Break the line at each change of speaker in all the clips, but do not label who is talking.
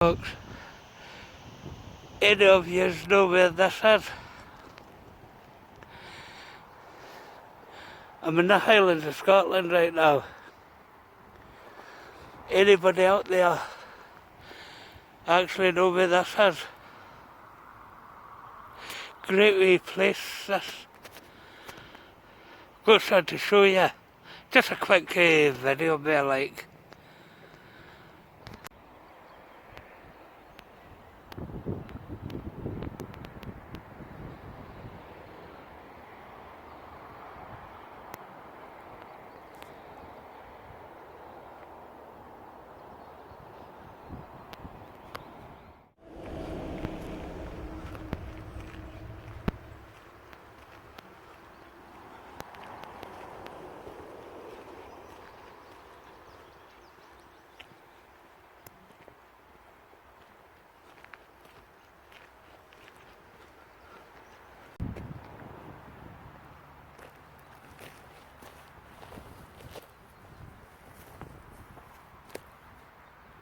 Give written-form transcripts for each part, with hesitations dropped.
Folks, any of you know where this is? I'm in the Highlands of Scotland right now. Anybody out there actually know where this is? Great wee place this. Got something to show you. Just a quick video there like.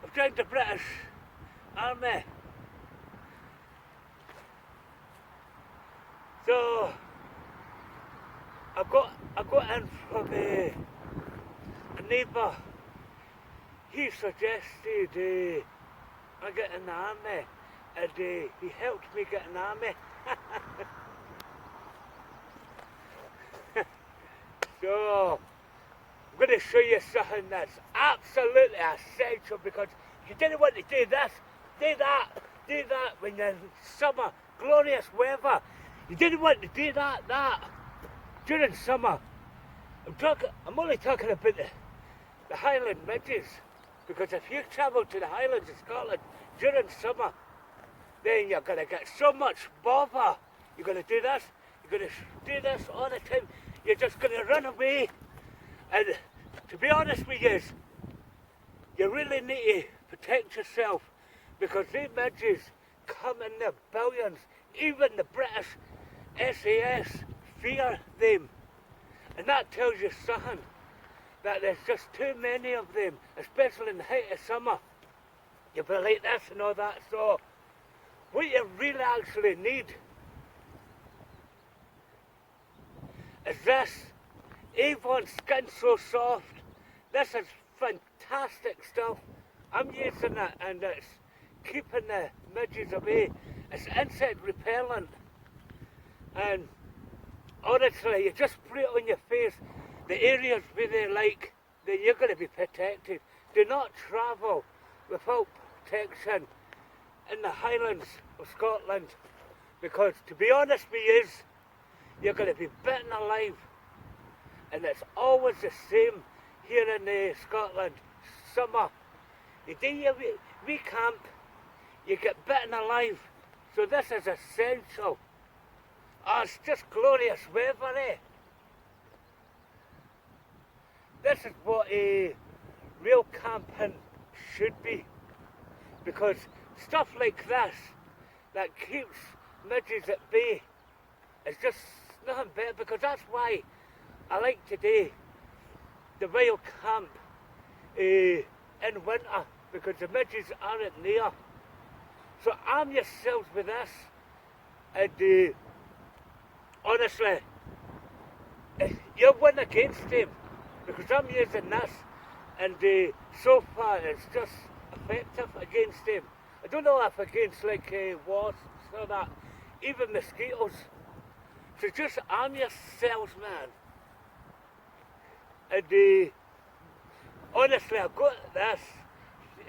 I've joined the British Army. So I got in from a neighbour. He suggested I get in the army, and he helped me get in the army. So I'm going to show you something that's absolutely essential, because you didn't want to do this, do that when you're in summer, glorious weather. You didn't want to do that during summer. I'm only talking about the Highland midges, because if you travel to the Highlands of Scotland during summer, then you're going to get so much bother. You're going to do this, you're going to do this all the time. You're just going to run away. And to be honest with you, you really need to protect yourself, because these midges come in their billions. Even the British SAS fear them. And that tells you something, that there's just too many of them, especially in the height of summer. You'll be like this and all that. So what you really actually need is this Avon Skin So Soft. This is fantastic stuff. I'm using it and it's keeping the midges away. It's insect repellent, and honestly, you just put it on your face, the areas where they like, then you're going to be protected. Do not travel without protection in the Highlands of Scotland, because to be honest with you, you're going to be bitten alive. And it's always the same here in Scotland. Summer, you do your wee camp, you get bitten alive. So this is essential. Oh, it's just glorious weather, eh? This is what a real camping should be. Because stuff like this, that keeps midges at bay, is just nothing better, because that's why I like to do the wild camp in winter, because the midges aren't near. So arm yourselves with this, and honestly, you'll win against them, because I'm using this, and so far it's just effective against them. I don't know if against like wasps or that, even mosquitoes. So just arm yourselves, man. And honestly, I got this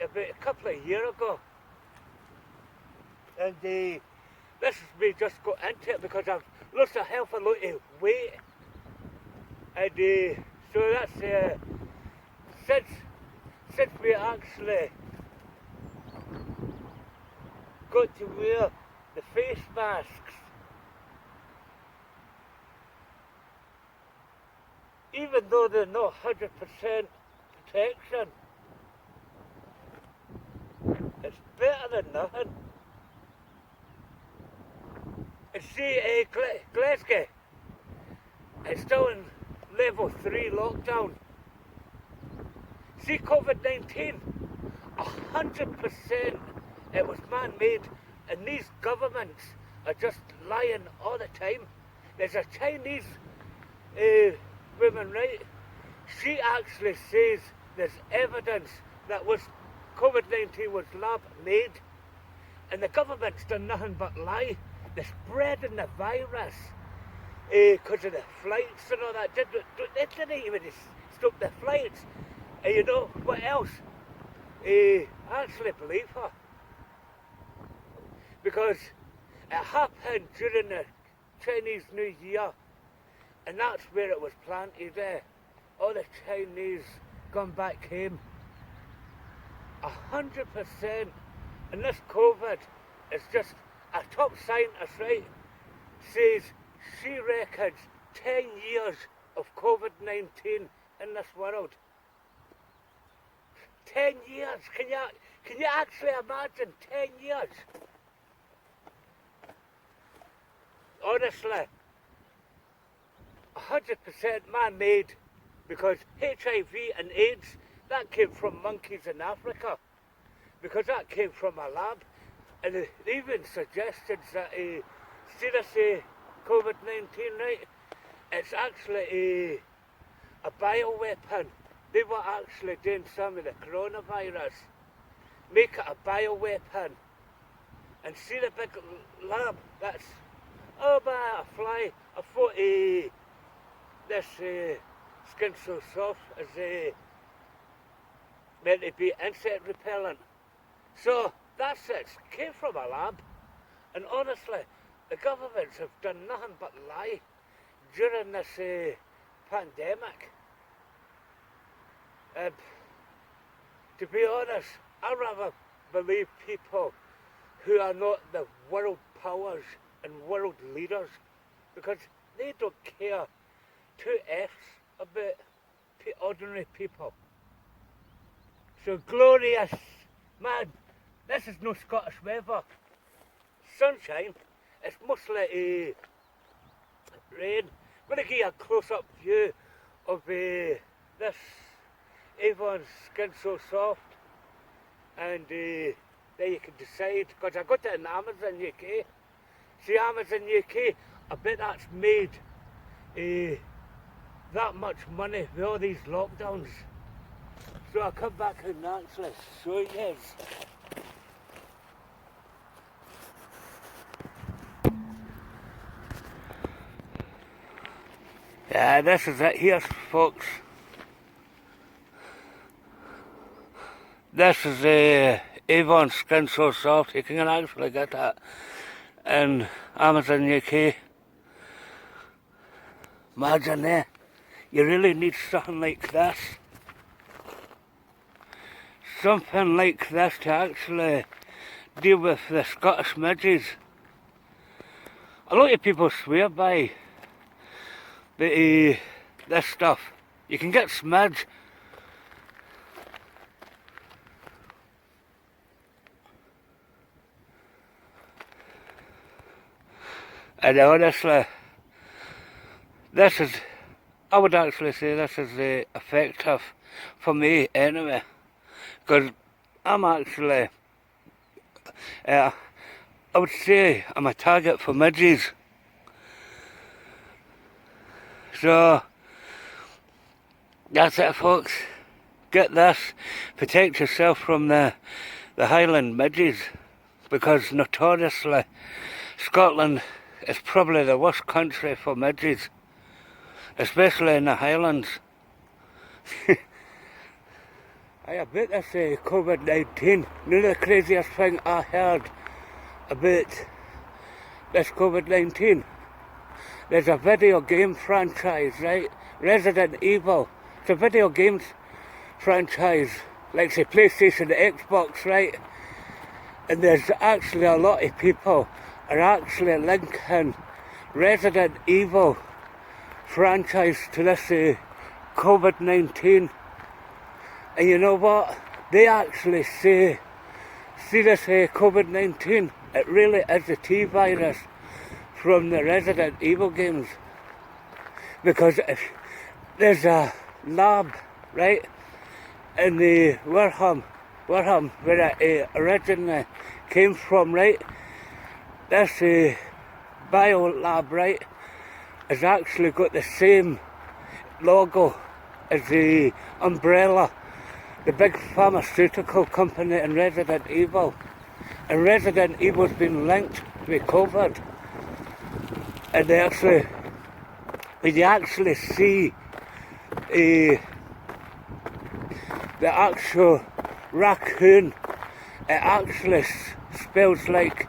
about a couple of years ago, and this is me just got into it because I've lost a hell of a lot of weight, and so that's since we actually got to wear the face masks. Even though they're not 100% protection, it's better than nothing. And see, Glasgow, it's still in level 3 lockdown. See, COVID-19, 100% It was man-made, and these governments are just lying all the time. There's a Chinese woman, right? She actually says there's evidence that COVID-19 was lab-made, and the government's done nothing but lie. They're spreading the virus because of the flights and all that. They didn't even stop the flights. And you know what else? I actually believe her, because it happened during the Chinese New Year, and that's where it was planted there. All the Chinese gone back home. 100%. And this COVID is just a top scientist, right? Says she reckons 10 years of COVID-19 in this world. 10 years. Can you actually imagine 10 years? Honestly, 100% man-made, because HIV and AIDS, that came from monkeys in Africa, because that came from a lab, and it even suggested that see this COVID-19, right? It's actually a bioweapon. They were actually doing some of the coronavirus, make it a bioweapon, and see the big lab. That's oh man, a fly. I thought this Skin So Soft is meant to be insect repellent. So that's it. Came from a lab, and honestly, the governments have done nothing but lie during this pandemic. To be honest, I rather believe people who are not the world powers and world leaders, because they don't care two F's about ordinary people. So glorious, man, this is no Scottish weather. Sunshine, it's mostly rain. I'm going to give you a close-up view of this Avon Skin So Soft, and there you can decide, because I got it in Amazon UK. See, Amazon UK, I bet that's made that much money with all these lockdowns. So I'll come back and actually show you. Yeah, this is it here, folks. This is Avon Skin So Soft. You can actually get that in Amazon UK. Imagine that. You really need something like this. Something like this to actually deal with the Scottish midges. A lot of people swear by this stuff. You can get smidge. And honestly, this is, I would actually say this is effective for me anyway, because I'm actually, I would say I'm a target for midges. So, that's it, folks. Get this, protect yourself from the Highland midges, because notoriously Scotland is probably the worst country for midges, especially in the Highlands. I bet this COVID-19, you know the craziest thing I heard about this COVID-19? There's a video game franchise, right? Resident Evil. It's a video games franchise, like say PlayStation, Xbox, right? And there's actually a lot of people are actually linking Resident Evil franchise to this COVID-19. And you know what? They actually say, see this COVID-19, it really is the T-virus from the Resident Evil games. Because if there's a lab, right, in the Warham, where it originally came from, right? This biolab, right, has actually got the same logo as the umbrella, the big pharmaceutical company in Resident Evil. And Resident Evil's been linked with COVID. And when you actually see the actual raccoon, it actually spells like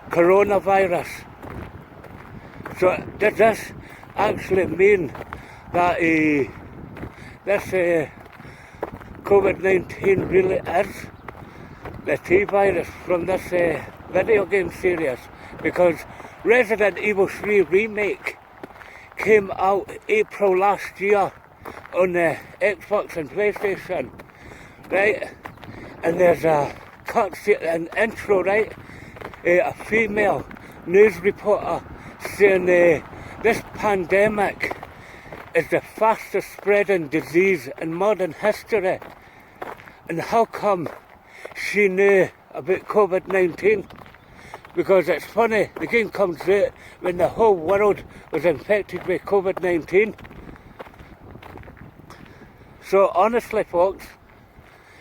coronavirus. So does this actually mean that this COVID-19 really is the T-virus from this video game series? Because Resident Evil 3 Remake came out April last year on the Xbox and PlayStation, right? And there's a cutscene, an intro, right? A female news reporter saying this pandemic is the fastest spreading disease in modern history. And how come she knew about COVID-19? Because it's funny, the game comes out when the whole world was infected with COVID-19. So honestly, folks,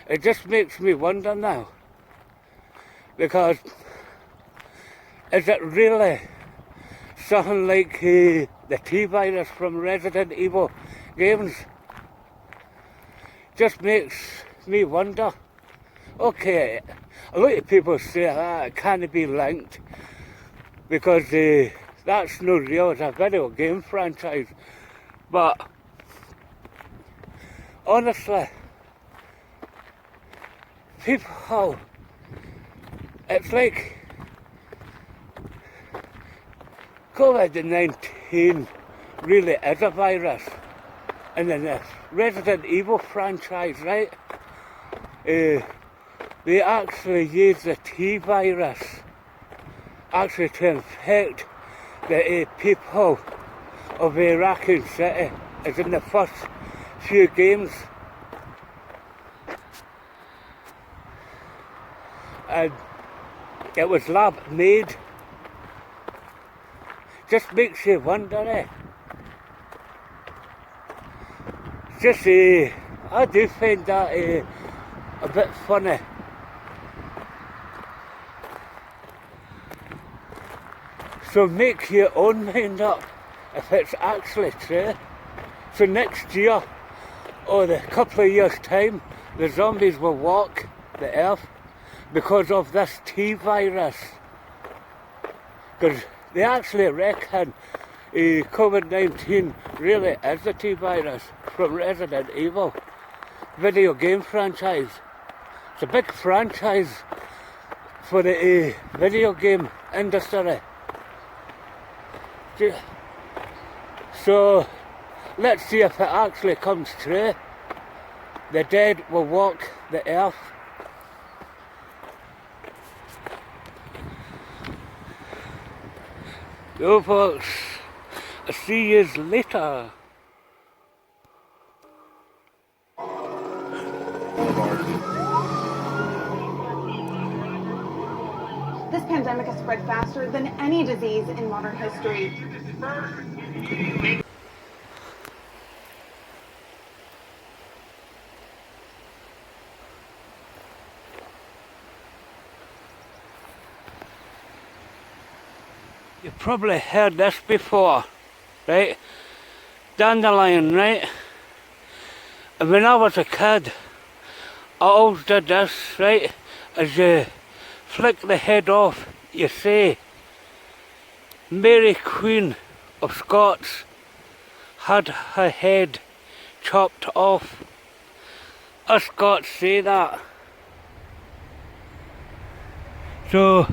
it just makes me wonder now. Because is it really something like the T-virus from Resident Evil games? Just makes me wonder. Okay, a lot of people say it can't be linked because that's not real, it's a video game franchise. But honestly, people, it's like COVID-19 really is a virus. And in the Resident Evil franchise, right, they actually use the T-virus actually to infect the people of Raccoon City, as in the first few games. And it was lab made. Just makes you wonder, Just, I do find that a bit funny. So make your own mind up if it's actually true. So next year, or the couple of years' time, the zombies will walk the earth because of this T-virus. Because they actually reckon COVID-19 really is the T-virus from Resident Evil video game franchise. It's a big franchise for the video game industry. So let's see if it actually comes true. The dead will walk the earth. So folks, I'll see you later.
This pandemic has spread faster than any disease in modern history.
You've probably heard this before, right? Dandelion, right? And when I was a kid, I always did this, right? As you flick the head off, you say, Mary Queen of Scots had her head chopped off. Us Scots say that. So,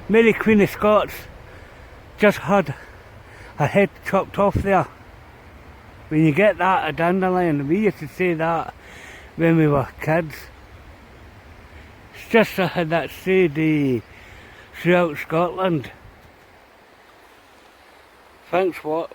Mary Queen of Scots just had her head chopped off there. When you get that, a dandelion, we used to say that when we were kids. It's just something that's said throughout Scotland. Thanks for